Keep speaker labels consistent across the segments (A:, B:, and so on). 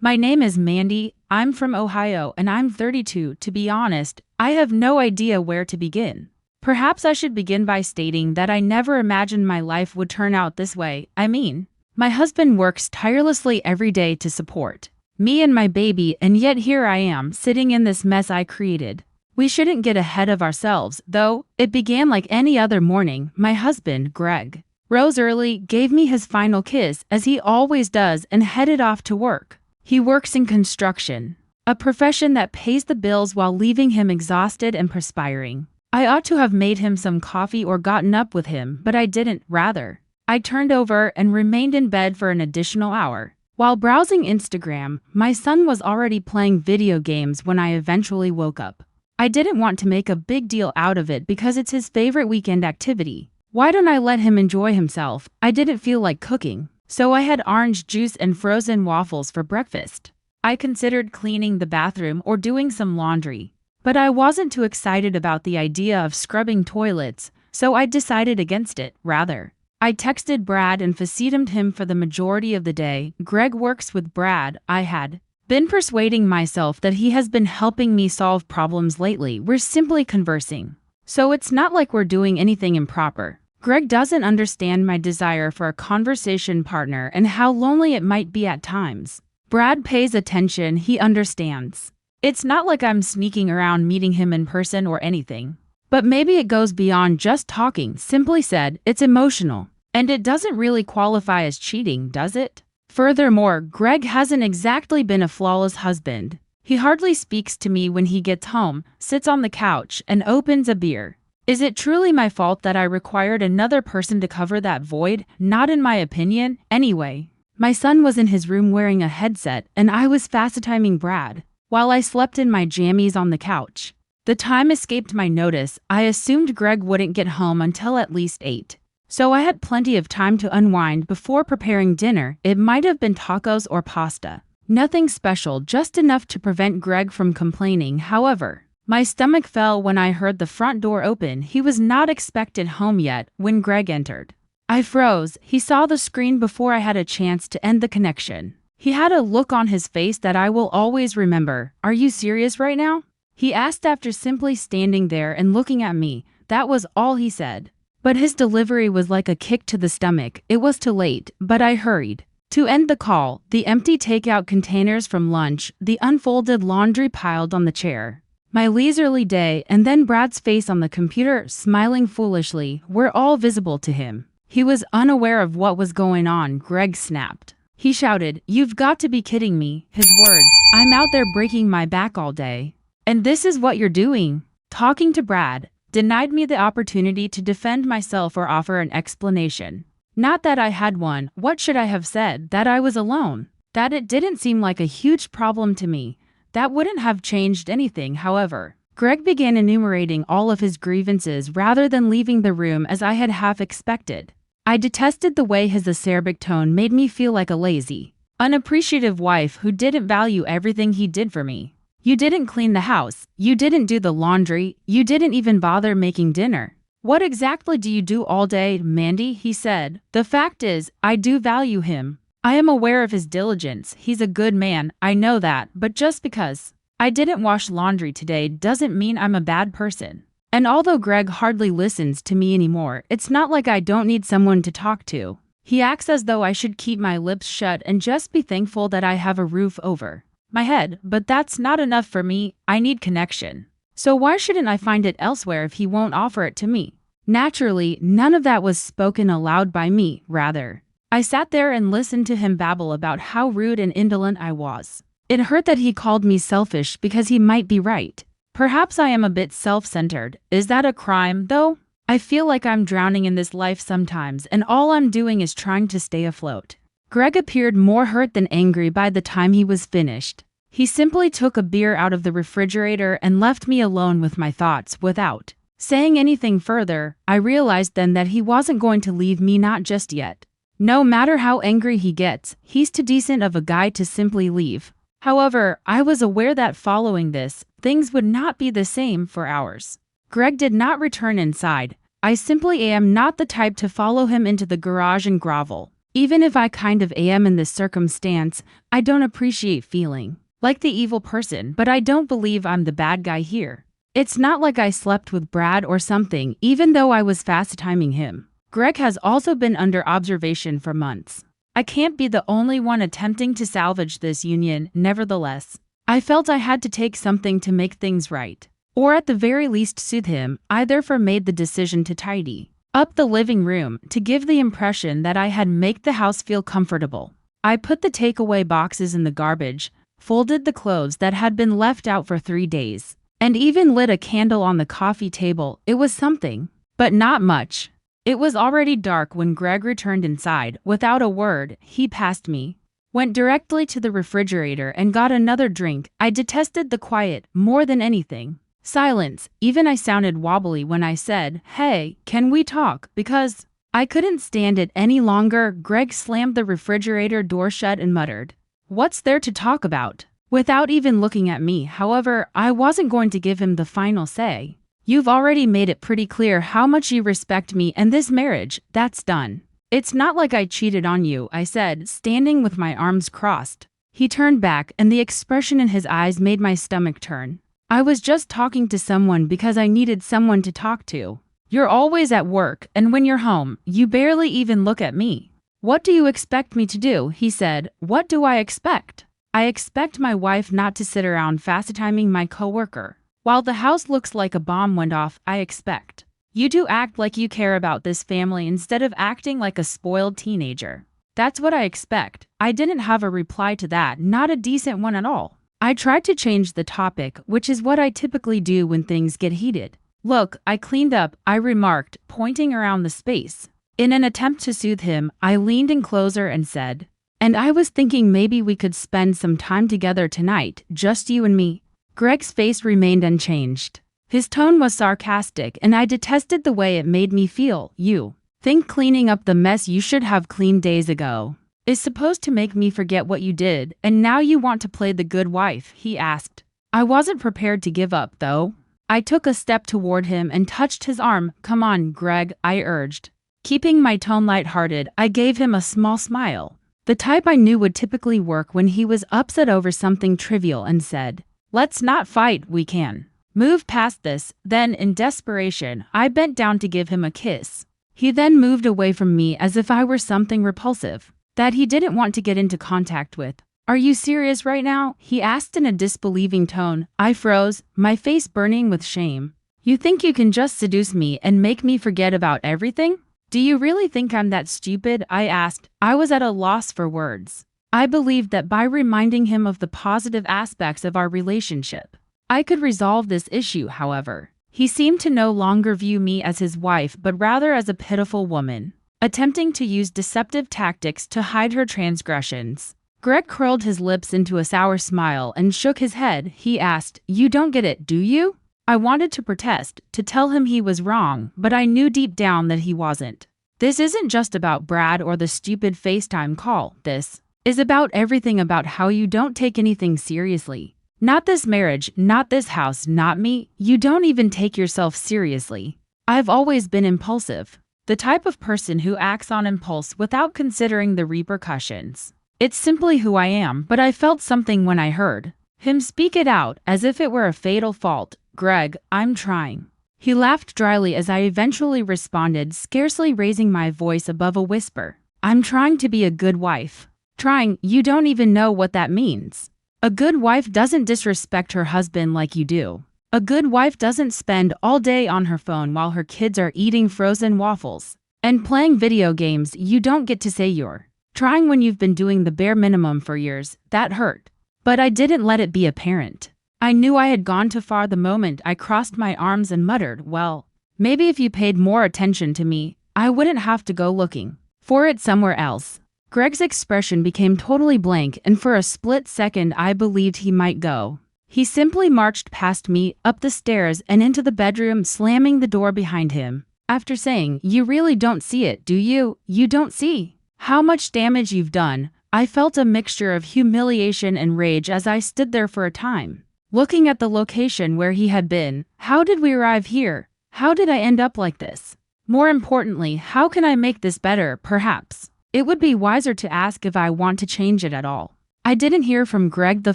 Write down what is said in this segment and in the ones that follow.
A: My name is Mandy, I'm from Ohio, and I'm 32. To be honest, I have no idea where to begin. Perhaps I should begin by stating that I never imagined my life would turn out this way. My husband works tirelessly every day to support me and my baby, and yet here I am, sitting in this mess I created. We shouldn't get ahead of ourselves, though. It began like any other morning. My husband, Greg, rose early, gave me his final kiss, as he always does, and headed off to work. He works in construction, a profession that pays the bills while leaving him exhausted and perspiring. I ought to have made him some coffee or gotten up with him, but I didn't. Rather, I turned over and remained in bed for an additional hour. While browsing Instagram, my son was already playing video games when I eventually woke up. I didn't want to make a big deal out of it because it's his favorite weekend activity. Why don't I let him enjoy himself? I didn't feel like cooking, so I had orange juice and frozen waffles for breakfast. I considered cleaning the bathroom or doing some laundry, but I wasn't too excited about the idea of scrubbing toilets, so I decided against it. Rather, I texted Brad and FaceTimed him for the majority of the day. Greg works with Brad. I had been persuading myself that he has been helping me solve problems lately. We're simply conversing, so it's not like we're doing anything improper. Greg doesn't understand my desire for a conversation partner and how lonely it might be at times. Brad pays attention. He understands. It's not like I'm sneaking around meeting him in person or anything. But maybe it goes beyond just talking. Simply said, it's emotional. And it doesn't really qualify as cheating, does it? Furthermore, Greg hasn't exactly been a flawless husband. He hardly speaks to me when he gets home, sits on the couch, and opens a beer. Is it truly my fault that I required another person to cover that void? Not in my opinion. Anyway, my son was in his room wearing a headset, and I was FaceTiming Brad while I slept in my jammies on the couch. The time escaped my notice. I assumed Greg wouldn't get home until at least 8. So I had plenty of time to unwind before preparing dinner. It might have been tacos or pasta. Nothing special, just enough to prevent Greg from complaining. However, my stomach fell when I heard the front door open. He was not expected home yet when Greg entered. I froze. He saw the screen before I had a chance to end the connection. He had a look on his face that I will always remember. Are you serious right now? He asked after simply standing there and looking at me. That was all he said. But his delivery was like a kick to the stomach. It was too late, but I hurried to end the call. The empty takeout containers from lunch, the unfolded laundry piled on the chair, my leisurely day, and then Brad's face on the computer, smiling foolishly, were all visible to him. He was unaware of what was going on. Greg snapped. He shouted, "You've got to be kidding me." His words, "I'm out there breaking my back all day, and this is what you're doing?" Talking to Brad denied me the opportunity to defend myself or offer an explanation. Not that I had one. What should I have said? That I was alone? That it didn't seem like a huge problem to me? That wouldn't have changed anything. However, Greg began enumerating all of his grievances rather than leaving the room as I had half expected. I detested the way his acerbic tone made me feel like a lazy, unappreciative wife who didn't value everything he did for me. You didn't clean the house, you didn't do the laundry, you didn't even bother making dinner. What exactly do you do all day, Mandy? He said. The fact is, I do value him. I am aware of his diligence. He's a good man, I know that, but just because I didn't wash laundry today doesn't mean I'm a bad person. And although Greg hardly listens to me anymore, it's not like I don't need someone to talk to. He acts as though I should keep my lips shut and just be thankful that I have a roof over my head, but that's not enough for me. I need connection. So why shouldn't I find it elsewhere if he won't offer it to me? Naturally, none of that was spoken aloud by me. Rather, I sat there and listened to him babble about how rude and indolent I was. It hurt that he called me selfish because he might be right. Perhaps I am a bit self-centered. Is that a crime, though? I feel like I'm drowning in this life sometimes, and all I'm doing is trying to stay afloat. Greg appeared more hurt than angry by the time he was finished. He simply took a beer out of the refrigerator and left me alone with my thoughts. Without saying anything further, I realized then that he wasn't going to leave me, not just yet. No matter how angry he gets, he's too decent of a guy to simply leave. However, I was aware that following this, things would not be the same for hours. Greg did not return inside. I simply am not the type to follow him into the garage and grovel. Even if I kind of am in this circumstance, I don't appreciate feeling like the evil person, but I don't believe I'm the bad guy here. It's not like I slept with Brad or something, even though I was fast timing him. Greg has also been under observation for months. I can't be the only one attempting to salvage this union, nevertheless. I felt I had to take something to make things right. Or at the very least soothe him. I therefore made the decision to tidy up the living room to give the impression that I had made the house feel comfortable. I put the takeaway boxes in the garbage, folded the clothes that had been left out for 3 days, and even lit a candle on the coffee table. It was something, but not much. It was already dark when Greg returned inside. Without a word, he passed me, went directly to the refrigerator and got another drink. I detested the quiet more than anything. Silence. Even I sounded wobbly when I said, "Hey, can we talk?" Because I couldn't stand it any longer. Greg slammed the refrigerator door shut and muttered, "What's there to talk about?" Without even looking at me. However, I wasn't going to give him the final say. "You've already made it pretty clear how much you respect me and this marriage. That's done. It's not like I cheated on you," I said, standing with my arms crossed. He turned back, and the expression in his eyes made my stomach turn. "I was just talking to someone because I needed someone to talk to. You're always at work, and when you're home, you barely even look at me. What do you expect me to do?" he said. "What do I expect? I expect my wife not to sit around fast-timing my coworker while the house looks like a bomb went off. I expect you to act like you care about this family instead of acting like a spoiled teenager. That's what I expect." I didn't have a reply to that, not a decent one at all. I tried to change the topic, which is what I typically do when things get heated. "Look, I cleaned up," I remarked, pointing around the space. In an attempt to soothe him, I leaned in closer and said, "And I was thinking maybe we could spend some time together tonight, just you and me." Greg's face remained unchanged. His tone was sarcastic, and I detested the way it made me feel. "You think cleaning up the mess you should have cleaned days ago is supposed to make me forget what you did, and now you want to play the good wife?" he asked. I wasn't prepared to give up, though. I took a step toward him and touched his arm. "Come on, Greg," I urged. Keeping my tone lighthearted, I gave him a small smile, the type I knew would typically work when he was upset over something trivial, and said, "Let's not fight, we can move past this." Then, in desperation, I bent down to give him a kiss. He then moved away from me as if I were something repulsive that he didn't want to get into contact with. "Are you serious right now?" he asked in a disbelieving tone. I froze, my face burning with shame. "You think you can just seduce me and make me forget about everything? Do you really think I'm that stupid?" I asked. I was at a loss for words. I believed that by reminding him of the positive aspects of our relationship, I could resolve this issue. However, he seemed to no longer view me as his wife, but rather as a pitiful woman, attempting to use deceptive tactics to hide her transgressions. Greg curled his lips into a sour smile and shook his head. He asked, "You don't get it, do you?" I wanted to protest, to tell him he was wrong, but I knew deep down that he wasn't. This isn't just about Brad or the stupid FaceTime call. This is about everything, about how you don't take anything seriously. Not this marriage, not this house, not me. You don't even take yourself seriously. I've always been impulsive, the type of person who acts on impulse without considering the repercussions. It's simply who I am, but I felt something when I heard him speak it out, as if it were a fatal fault. "Greg, I'm trying." He laughed dryly as I eventually responded, scarcely raising my voice above a whisper. "I'm trying to be a good wife." "Trying? You don't even know what that means. A good wife doesn't disrespect her husband like you do. A good wife doesn't spend all day on her phone while her kids are eating frozen waffles and playing video games. You don't get to say you're trying when you've been doing the bare minimum for years." That hurt, but I didn't let it be apparent. I knew I had gone too far the moment I crossed my arms and muttered, "Well, maybe if you paid more attention to me, I wouldn't have to go looking for it somewhere else." Greg's expression became totally blank, and for a split second I believed he might go. He simply marched past me, up the stairs, and into the bedroom, slamming the door behind him. After saying, "You really don't see it, do you? You don't see how much damage you've done," I felt a mixture of humiliation and rage as I stood there for a time, looking at the location where he had been. How did we arrive here? How did I end up like this? More importantly, how can I make this better, perhaps? It would be wiser to ask if I want to change it at all. I didn't hear from Greg the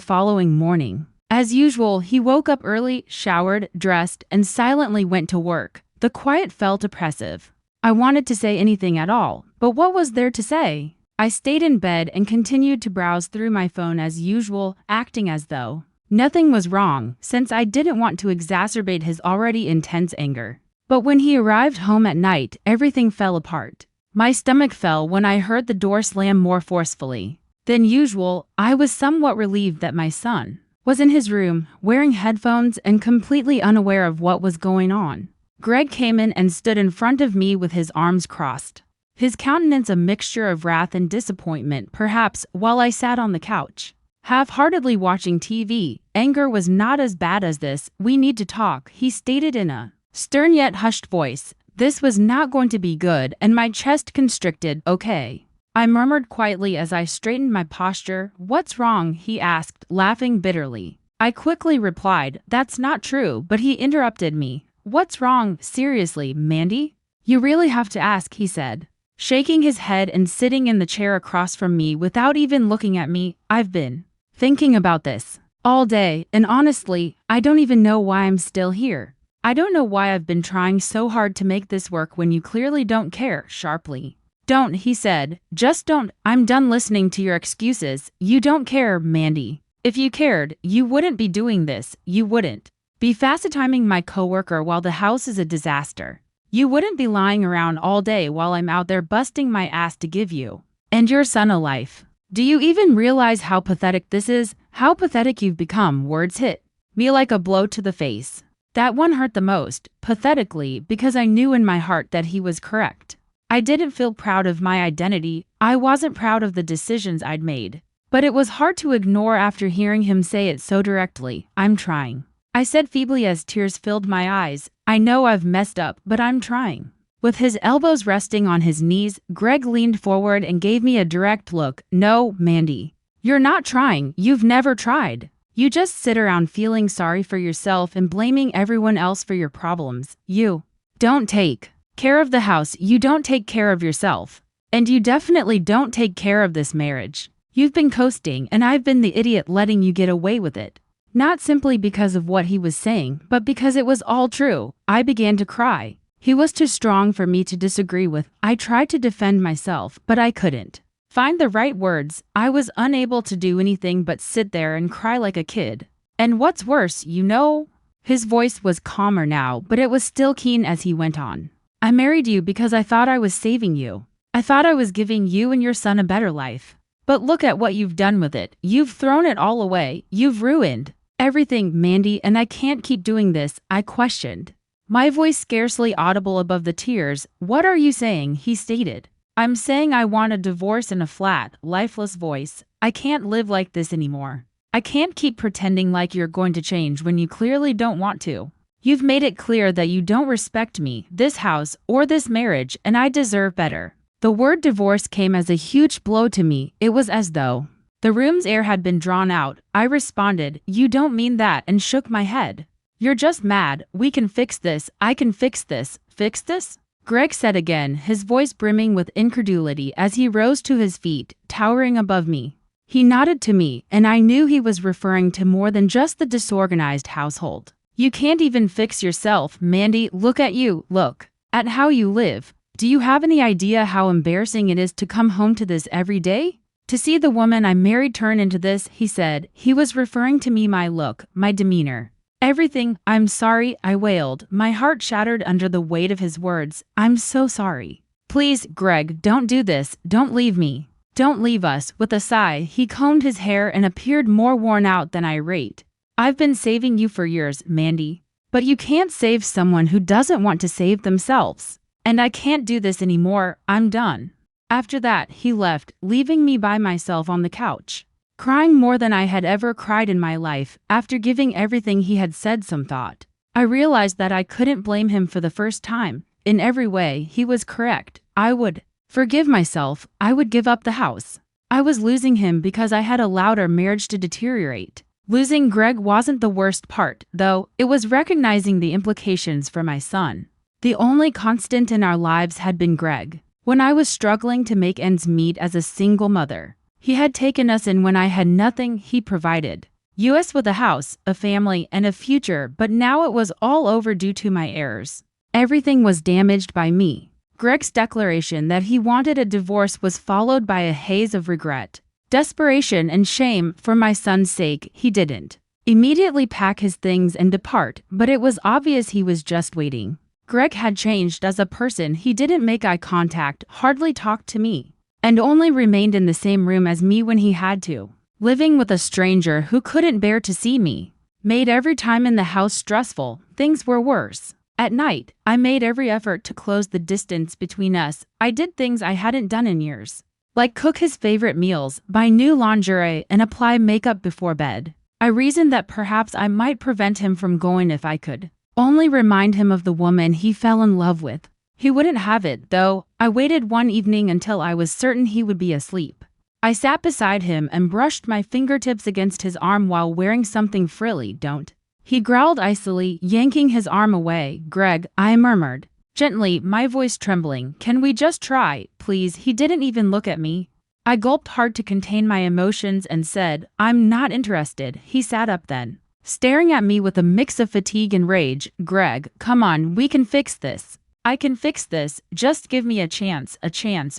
A: following morning. As usual, he woke up early, showered, dressed, and silently went to work. The quiet felt oppressive. I wanted to say anything at all, but what was there to say? I stayed in bed and continued to browse through my phone as usual, acting as though nothing was wrong, since I didn't want to exacerbate his already intense anger. But when he arrived home at night, everything fell apart. My stomach fell when I heard the door slam more forcefully than usual. I was somewhat relieved that my son was in his room, wearing headphones and completely unaware of what was going on. Greg came in and stood in front of me with his arms crossed, his countenance a mixture of wrath and disappointment, perhaps, while I sat on the couch, half-heartedly watching TV. Anger was not as bad as this. We need to talk, he stated in a stern yet hushed voice. This was not going to be good, and my chest constricted. Okay, I murmured quietly as I straightened my posture. What's wrong? He asked, laughing bitterly. I quickly replied, that's not true, but he interrupted me. What's wrong? Seriously, Mandy? You really have to ask, he said, shaking his head and sitting in the chair across from me without even looking at me. I've been thinking about this all day, and honestly, I don't even know why I'm still here. I don't know why I've been trying so hard to make this work when you clearly don't care. Sharply. Don't, he said. Just don't. I'm done listening to your excuses. You don't care, Mandy. If you cared, you wouldn't be doing this. You wouldn't be fast-timing my coworker while the house is a disaster. You wouldn't be lying around all day while I'm out there busting my ass to give you and your son a life. Do you even realize how pathetic this is? How pathetic you've become? Words hit me like a blow to the face. That one hurt the most, pathetically, because I knew in my heart that he was correct. I didn't feel proud of my identity. I wasn't proud of the decisions I'd made. But it was hard to ignore after hearing him say it so directly. I'm trying, I said feebly as tears filled my eyes. I know I've messed up, but I'm trying. With his elbows resting on his knees, Greg leaned forward and gave me a direct look. No, Mandy. You're not trying. You've never tried. You just sit around feeling sorry for yourself and blaming everyone else for your problems. You don't take care of the house. You don't take care of yourself. And you definitely don't take care of this marriage. You've been coasting, and I've been the idiot letting you get away with it. Not simply because of what he was saying, but because it was all true. I began to cry. He was too strong for me to disagree with. I tried to defend myself, but I couldn't find the right words. I was unable to do anything but sit there and cry like a kid. And what's worse, you know? His voice was calmer now, but it was still keen as he went on. I married you because I thought I was saving you. I thought I was giving you and your son a better life. But look at what you've done with it. You've thrown it all away. You've ruined everything, Mandy, and I can't keep doing this. I questioned, my voice scarcely audible above the tears. What are you saying? He stated. I'm saying I want a divorce in a flat, lifeless voice. I can't live like this anymore. I can't keep pretending like you're going to change when you clearly don't want to. You've made it clear that you don't respect me, this house, or this marriage, and I deserve better. The word divorce came as a huge blow to me. It was as though the room's air had been drawn out. I responded, you don't mean that, and shook my head. You're just mad. We can fix this. I can fix this. Fix this? Greg said again, his voice brimming with incredulity as he rose to his feet, towering above me. He nodded to me, and I knew he was referring to more than just the disorganized household. You can't even fix yourself, Mandy. Look at you. Look at how you live. Do you have any idea how embarrassing it is to come home to this every day? To see the woman I married turn into this, he said. He was referring to me, my look, my demeanor. Everything. I'm sorry, I wailed, my heart shattered under the weight of his words. I'm so sorry. Please, Greg, don't do this. Don't leave me. Don't leave us. With a sigh, he combed his hair and appeared more worn out than irate. I've been saving you for years, Mandy. But you can't save someone who doesn't want to save themselves. And I can't do this anymore. I'm done. After that, he left, leaving me by myself on the couch, crying more than I had ever cried in my life. After giving everything he had said some thought, I realized that I couldn't blame him for the first time. In every way, he was correct. I would forgive myself. I would give up the house. I was losing him because I had allowed our marriage to deteriorate. Losing Greg wasn't the worst part, though. It was recognizing the implications for my son. The only constant in our lives had been Greg. when I was struggling to make ends meet as a single mother. He had taken us in when I had nothing. He provided us with a house, a family, and a future, but now it was all over due to my errors. Everything was damaged by me. Greg's declaration that he wanted a divorce was followed by a haze of regret, desperation, and shame. For my son's sake, he didn't immediately pack his things and depart, but it was obvious he was just waiting. Greg had changed as a person. He didn't make eye contact, hardly talked to me, and only remained in the same room as me when he had to. Living with a stranger who couldn't bear to see me made every time in the house stressful. Things were worse. At night, I made every effort to close the distance between us. I did things I hadn't done in years, like cook his favorite meals, buy new lingerie, and apply makeup before bed. I reasoned that perhaps I might prevent him from going if I could only remind him of the woman he fell in love with. He wouldn't have it, though. I waited one evening until I was certain he would be asleep. I sat beside him and brushed my fingertips against his arm while wearing something frilly. Don't. He growled icily, yanking his arm away. Greg, I murmured, gently, my voice trembling. Can we just try, please? He didn't even look at me. I gulped hard to contain my emotions and said, I'm not interested. He sat up then, staring at me with a mix of fatigue and rage. Greg, come on, we can fix this. I can fix this. Just give me a chance,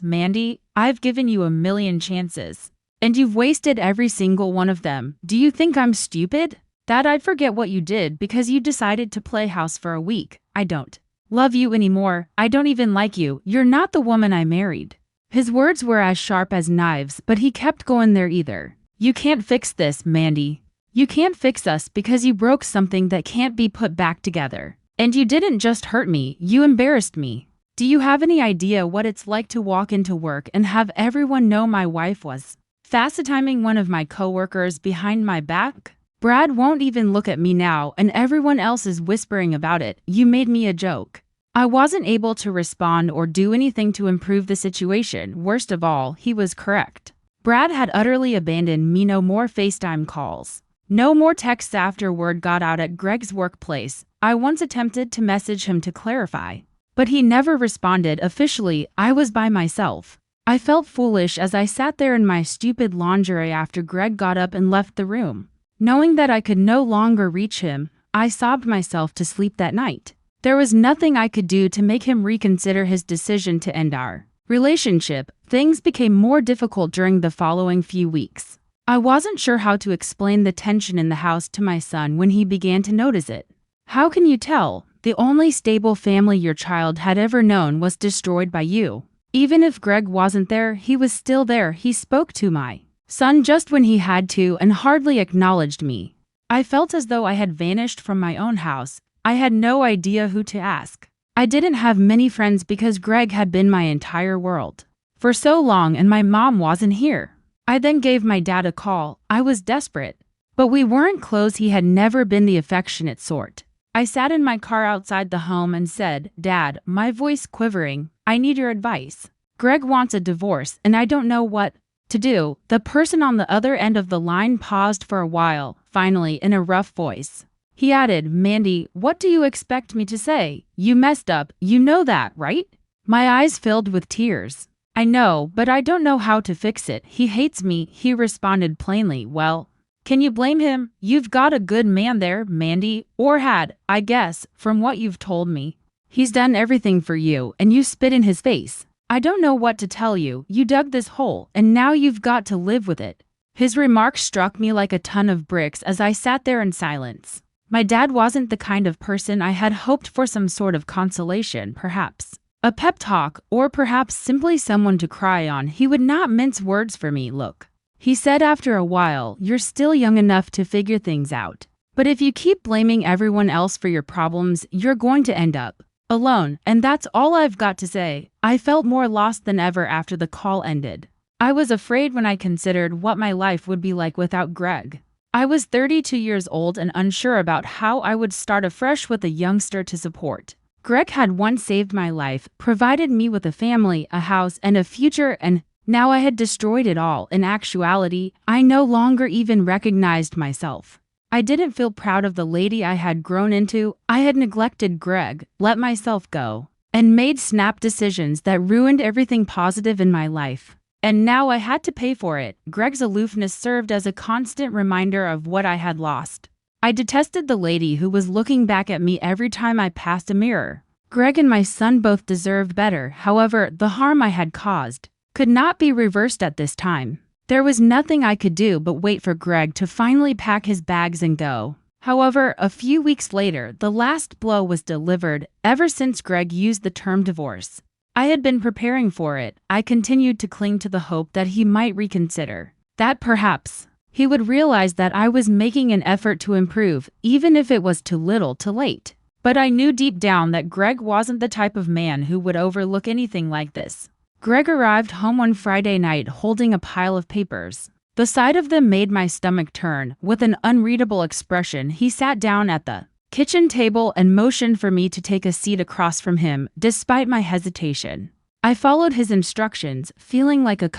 A: Mandy. I've given you 1,000,000 chances, and you've wasted every single one of them. Do you think I'm stupid? That I'd forget what you did because you decided to play house for a week. I don't love you anymore. I don't even like you. You're not the woman I married. His words were as sharp as knives, but he kept going there either. You can't fix this, Mandy. You can't fix us because you broke something that can't be put back together. And you didn't just hurt me, you embarrassed me. Do you have any idea what it's like to walk into work and have everyone know my wife was FaceTiming one of my coworkers behind my back? Brad won't even look at me now, and everyone else is whispering about it. You made me a joke. I wasn't able to respond or do anything to improve the situation. Worst of all, he was correct. Brad had utterly abandoned me. No more FaceTime calls. No more texts after word got out at Greg's workplace. I once attempted to message him to clarify, but he never responded. Officially, I was by myself. I felt foolish as I sat there in my stupid lingerie after Greg got up and left the room. Knowing that I could no longer reach him, I sobbed myself to sleep that night. There was nothing I could do to make him reconsider his decision to end our relationship. Things became more difficult during the following few weeks. I wasn't sure how to explain the tension in the house to my son when he began to notice it. How can you tell? The only stable family your child had ever known was destroyed by you. Even if Greg wasn't there, he was still there. He spoke to my son just when he had to and hardly acknowledged me. I felt as though I had vanished from my own house. I had no idea who to ask. I didn't have many friends because Greg had been my entire world for so long, and my mom wasn't here. I then gave my dad a call. I was desperate, but we weren't close. He had never been the affectionate sort. I sat in my car outside the home and said, Dad, my voice quivering, I need your advice. Greg wants a divorce, and I don't know what to do. The person on the other end of the line paused for a while. Finally, in a rough voice, he added, Mandy, what do you expect me to say? You messed up. You know that, right? My eyes filled with tears. I know, but I don't know how to fix it. He hates me, he responded plainly. Well, can you blame him? You've got a good man there, Mandy, or had, I guess, from what you've told me. He's done everything for you, and you spit in his face. I don't know what to tell you. You dug this hole, and now you've got to live with it. His remarks struck me like a ton of bricks as I sat there in silence. My dad wasn't the kind of person I had hoped for. Some sort of consolation, perhaps a pep talk, or perhaps simply someone to cry on. He would not mince words for me. Look, he said after a while, you're still young enough to figure things out. But if you keep blaming everyone else for your problems, you're going to end up alone, and that's all I've got to say. I felt more lost than ever after the call ended. I was afraid when I considered what my life would be like without Greg. I was 32 years old and unsure about how I would start afresh with a youngster to support. Greg had once saved my life, provided me with a family, a house, and a future, and now I had destroyed it all. In actuality, I no longer even recognized myself. I didn't feel proud of the lady I had grown into. I had neglected Greg, let myself go. and made snap decisions that ruined everything positive in my life. And now I had to pay for it. Greg's aloofness served as a constant reminder of what I had lost. I detested the lady who was looking back at me every time I passed a mirror. Greg and my son both deserved better, however, the harm I had caused could not be reversed at this time. There was nothing I could do but wait for Greg to finally pack his bags and go. However, a few weeks later, the last blow was delivered. Ever since Greg used the term divorce, I had been preparing for it. I continued to cling to the hope that he might reconsider, that perhaps he would realize that I was making an effort to improve, even if it was too little too late. But I knew deep down that Greg wasn't the type of man who would overlook anything like this. Greg arrived home one Friday night holding a pile of papers. The sight of them made my stomach turn. With an unreadable expression, he sat down at the kitchen table and motioned for me to take a seat across from him, despite my hesitation. I followed his instructions, feeling like a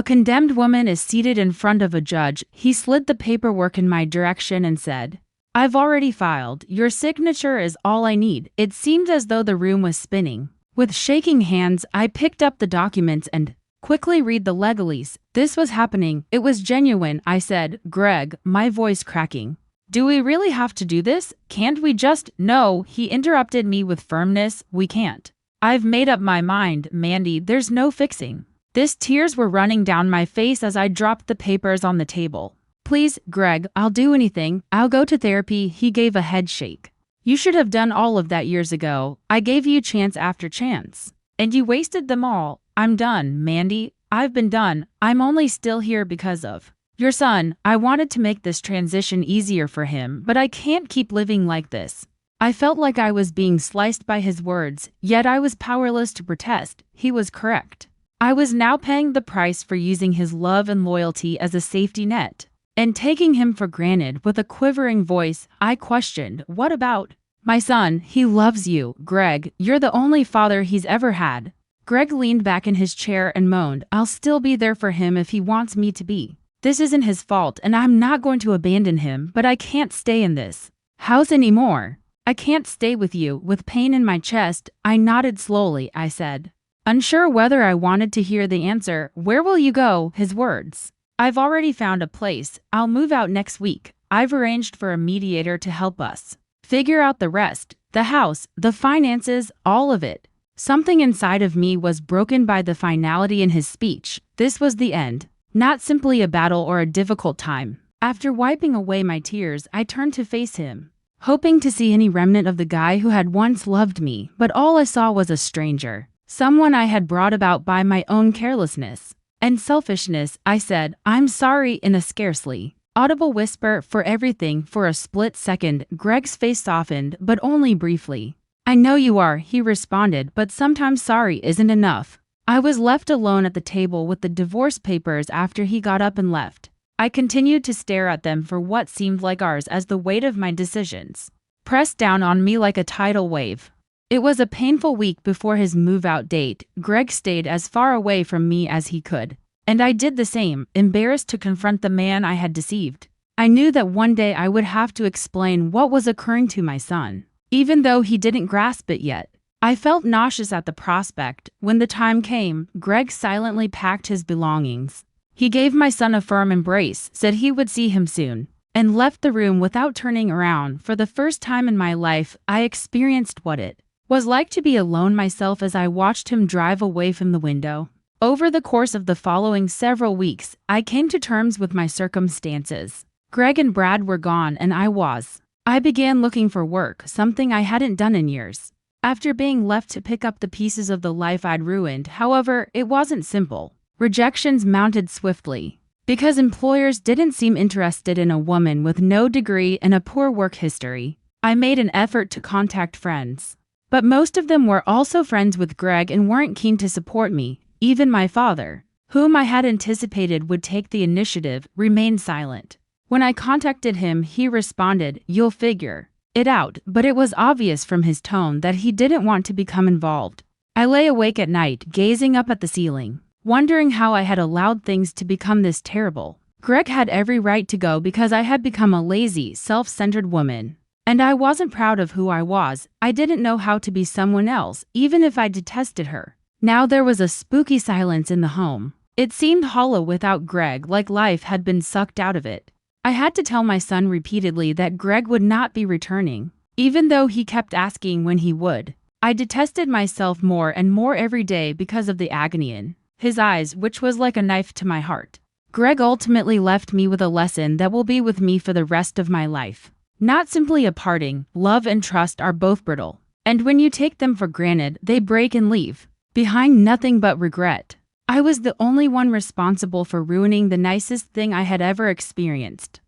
A: condemned woman is seated in front of a judge. He slid the paperwork in my direction and said, "I've already filed. Your signature is all I need." It seemed as though the room was spinning. With shaking hands, I picked up the documents and quickly read the legalese. This was happening. It was genuine, I said. "Greg," my voice cracking. "Do we really have to do this? Can't we just—" "No," he interrupted me with firmness. "We can't. I've made up my mind, Mandy. There's no fixing this." Tears were running down my face as I dropped the papers on the table. "Please, Greg, I'll do anything. I'll go to therapy." He gave a head shake. "You should have done all of that years ago. I gave you chance after chance, and you wasted them all. I'm done, Mandy. I've been done. I'm only still here because of your son. I wanted to make this transition easier for him, but I can't keep living like this." I felt like I was being sliced by his words, yet I was powerless to protest. He was correct. I was now paying the price for using his love and loyalty as a safety net and taking him for granted. With a quivering voice, I questioned, "What about my son? He loves you, Greg. You're the only father he's ever had." Greg leaned back in his chair and moaned, "I'll still be there for him if he wants me to be. This isn't his fault, and I'm not going to abandon him, but I can't stay in this house anymore. I can't stay with you." With pain in my chest, I nodded slowly. I said, unsure whether I wanted to hear the answer, "Where will you go?" His words, "I've already found a place. I'll move out next week. I've arranged for a mediator to help us figure out the rest, the house, the finances, all of it." Something inside of me was broken by the finality in his speech. This was the end, not simply a battle or a difficult time. After wiping away my tears, I turned to face him, hoping to see any remnant of the guy who had once loved me, but all I saw was a stranger, someone I had brought about by my own carelessness and selfishness. I said, "I'm sorry," in a scarcely audible whisper. "For everything." For a split second, Greg's face softened, but only briefly. "I know you are," he responded, "but sometimes sorry isn't enough." I was left alone at the table with the divorce papers after he got up and left. I continued to stare at them for what seemed like hours as the weight of my decisions pressed down on me like a tidal wave. It was a painful week before his move-out date. Greg stayed as far away from me as he could, and I did the same, embarrassed to confront the man I had deceived. I knew that one day I would have to explain what was occurring to my son, even though he didn't grasp it yet. I felt nauseous at the prospect. When the time came, Greg silently packed his belongings. He gave my son a firm embrace, said he would see him soon, and left the room without turning around. For the first time in my life, I experienced what it was like to be alone myself as I watched him drive away from the window. Over the course of the following several weeks, I came to terms with my circumstances. Greg and Brad were gone, and I began looking for work, something I hadn't done in years. After being left to pick up the pieces of the life I'd ruined, however, it wasn't simple. Rejections mounted swiftly, because employers didn't seem interested in a woman with no degree and a poor work history. I made an effort to contact friends, but most of them were also friends with Greg and weren't keen to support me. Even my father, whom I had anticipated would take the initiative, remained silent. When I contacted him, he responded, "You'll figure it out," but it was obvious from his tone that he didn't want to become involved. I lay awake at night, gazing up at the ceiling, wondering how I had allowed things to become this terrible. Greg had every right to go because I had become a lazy, self-centered woman, And I wasn't proud of who I was. I didn't know how to be someone else, even if I detested her. Now there was a spooky silence in the home. It seemed hollow without Greg, like life had been sucked out of it. I had to tell my son repeatedly that Greg would not be returning, even though he kept asking when he would. I detested myself more and more every day because of the agony in his eyes, which was like a knife to my heart. Greg ultimately left me with a lesson that will be with me for the rest of my life. Not simply a parting, love and trust are both brittle. And when you take them for granted, they break and leave behind nothing but regret. I was the only one responsible for ruining the nicest thing I had ever experienced.